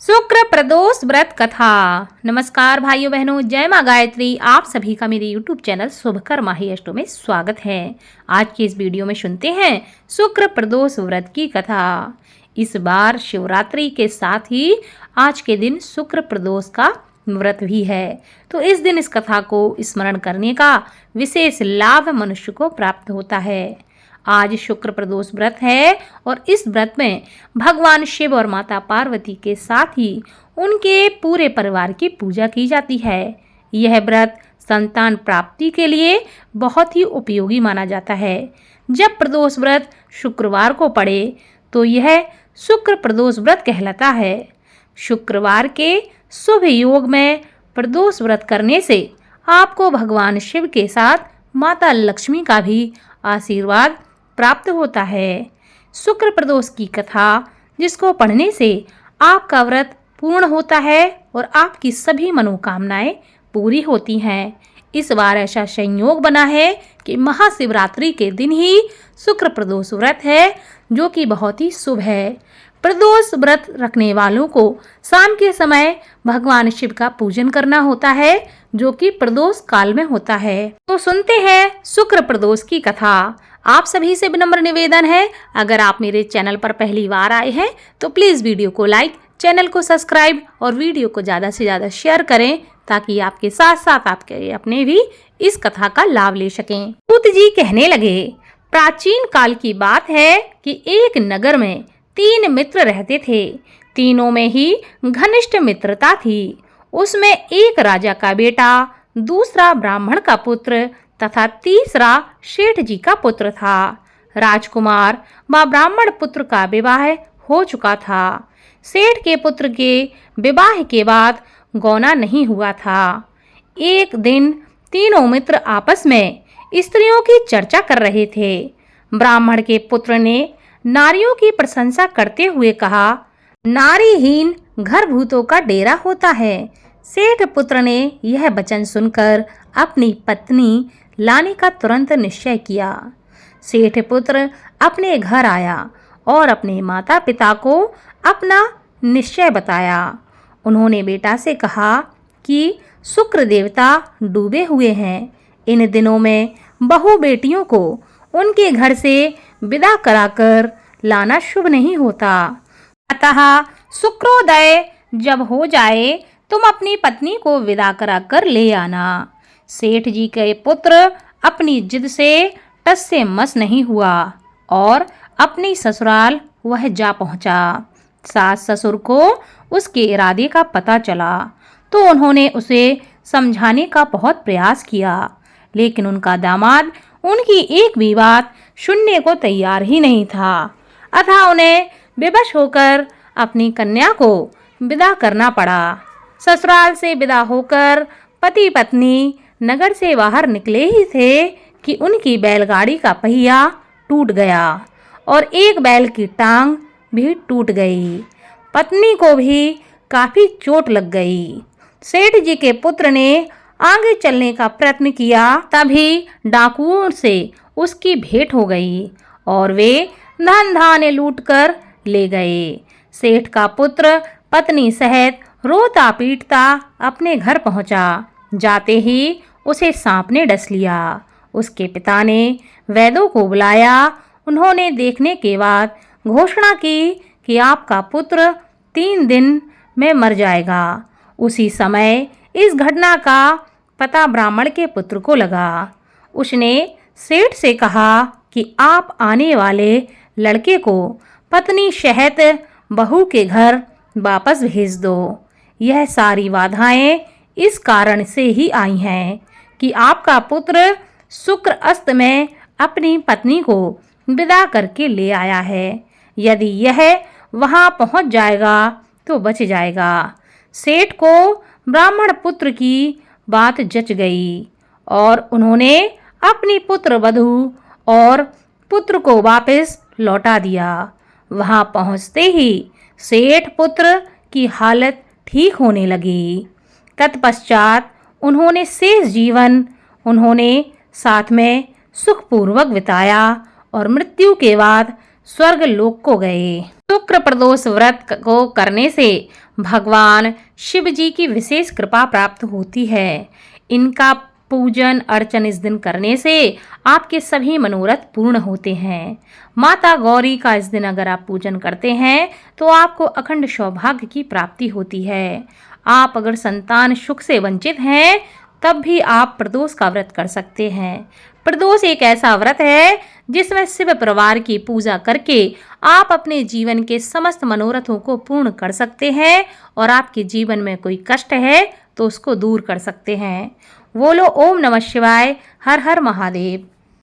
शुक्र प्रदोष व्रत कथा। नमस्कार भाइयों बहनों, जय माँ गायत्री। आप सभी का मेरे YouTube चैनल शुभकर माही अष्टो में स्वागत है। आज की इस वीडियो में सुनते हैं शुक्र प्रदोष व्रत की कथा। इस बार शिवरात्रि के साथ ही आज के दिन शुक्र प्रदोष का व्रत भी है, तो इस दिन इस कथा को स्मरण करने का विशेष लाभ मनुष्य को प्राप्त होता है। आज शुक्र प्रदोष व्रत है और इस व्रत में भगवान शिव और माता पार्वती के साथ ही उनके पूरे परिवार की पूजा की जाती है। यह व्रत संतान प्राप्ति के लिए बहुत ही उपयोगी माना जाता है। जब प्रदोष व्रत शुक्रवार को पड़े तो यह शुक्र प्रदोष व्रत कहलाता है। शुक्रवार के शुभ योग में प्रदोष व्रत करने से आपको भगवान शिव के साथ माता लक्ष्मी का भी आशीर्वाद प्राप्त होता है। शुक्र प्रदोष की कथा जिसको पढ़ने से आपका व्रत पूर्ण होता है और आपकी सभी मनोकामनाएं पूरी होती हैं। इस बार ऐसा संयोग बना है कि महाशिवरात्रि के दिन ही शुक्र प्रदोष व्रत है, जो कि बहुत ही शुभ है। प्रदोष व्रत रखने वालों को शाम के समय भगवान शिव का पूजन करना होता है, जो कि प्रदोष काल में होता है। तो सुनते हैं शुक्र प्रदोष की कथा। आप सभी से विनम्र निवेदन है, अगर आप मेरे चैनल पर पहली बार आए हैं तो प्लीज वीडियो को लाइक, चैनल को सब्सक्राइब और वीडियो को ज्यादा से ज्यादा शेयर करें, ताकि आपके साथ साथ आपके अपने भी इस कथा का लाभ ले सकें। सूत जी कहने लगे, प्राचीन काल की बात है कि एक नगर में 3 मित्र रहते थे। तीनों में ही घनिष्ठ मित्रता थी। उसमें एक राजा का बेटा, दूसरा ब्राह्मण का पुत्र तथा तीसरा सेठ जी का पुत्र था। राजकुमार व ब्राह्मण पुत्र का विवाह हो चुका था। सेठ के पुत्र के विवाह के बाद गौना नहीं हुआ था। एक दिन तीनों मित्र आपस में स्त्रियों की चर्चा कर रहे थे। ब्राह्मण के पुत्र ने नारियों की प्रशंसा करते हुए कहा, नारीहीन घर भूतों का डेरा होता है। सेठ पुत्र ने यह वचन सुनकर अपनी पत्नी लाने का तुरंत निश्चय किया। सेठ पुत्र अपने घर आया और अपने माता पिता को अपना निश्चय बताया। उन्होंने बेटा से कहा कि शुक्र देवता डूबे हुए हैं। इन दिनों में बहू बेटियों को उनके घर से विदा कराकर लाना शुभ नहीं होता। अतः शुक्रोदय जब हो जाए तुम अपनी पत्नी को विदा कराकर ले आना। सेठ जी के पुत्र अपनी जिद से टस से मस नहीं हुआ और अपनी ससुराल वह जा पहुंचा। सास ससुर को उसके इरादे का पता चला तो उन्होंने उसे समझाने का बहुत प्रयास किया, लेकिन उनका दामाद उनकी एक भी बात सुनने को तैयार ही नहीं था। अतः उन्हें विवश होकर अपनी कन्या को विदा करना पड़ा। ससुराल से विदा होकर पति पत्नी नगर से बाहर निकले ही थे कि उनकी बैलगाड़ी का पहिया टूट गया और एक बैल की टांग भी टूट गई। पत्नी को भी काफी चोट लग गई। सेठ जी के पुत्र ने आगे चलने का प्रयत्न किया, तभी डाकुओं से उसकी भेंट हो गई और वे धन धान्य लूट कर ले गए। सेठ का पुत्र पत्नी सहित रोता पीटता अपने घर पहुंचा। जाते ही उसे सांप ने डस लिया। उसके पिता ने वैद्यों को बुलाया। उन्होंने देखने के बाद घोषणा की कि आपका पुत्र 3 दिन में मर जाएगा। उसी समय इस घटना का पता ब्राह्मण के पुत्र को लगा। उसने सेठ से कहा कि आप आने वाले लड़के को पत्नी सहित बहू के घर वापस भेज दो। यह सारी बाधाएं इस कारण से ही आई हैं कि आपका पुत्र शुक्र अस्त में अपनी पत्नी को विदा करके ले आया है। यदि यह वहां पहुंच जाएगा तो बच जाएगा। सेठ को ब्राह्मण पुत्र की बात जच गई और उन्होंने अपनी पुत्र वधू और पुत्र को वापस लौटा दिया। वहां पहुंचते ही सेठ पुत्र की हालत ठीक होने लगी। तत्पश्चात उन्होंने शेष जीवन साथ में सुखपूर्वक बिताया और मृत्यु के बाद स्वर्ग लोक को गए। शुक्र प्रदोष व्रत को करने से भगवान शिव जी की विशेष कृपा प्राप्त होती है। इनका पूजन अर्चन इस दिन करने से आपके सभी मनोरथ पूर्ण होते हैं। माता गौरी का इस दिन अगर आप पूजन करते हैं तो आपको अखंड सौभाग्य की प्राप्ति होती है। आप अगर संतान सुख से वंचित हैं तब भी आप प्रदोष का व्रत कर सकते हैं। प्रदोष एक ऐसा व्रत है जिसमें शिव परिवार की पूजा करके आप अपने जीवन के समस्त मनोरथों को पूर्ण कर सकते हैं और आपके जीवन में कोई कष्ट है तो उसको दूर कर सकते हैं। बोलो ओम नमः शिवाय, हर हर महादेव।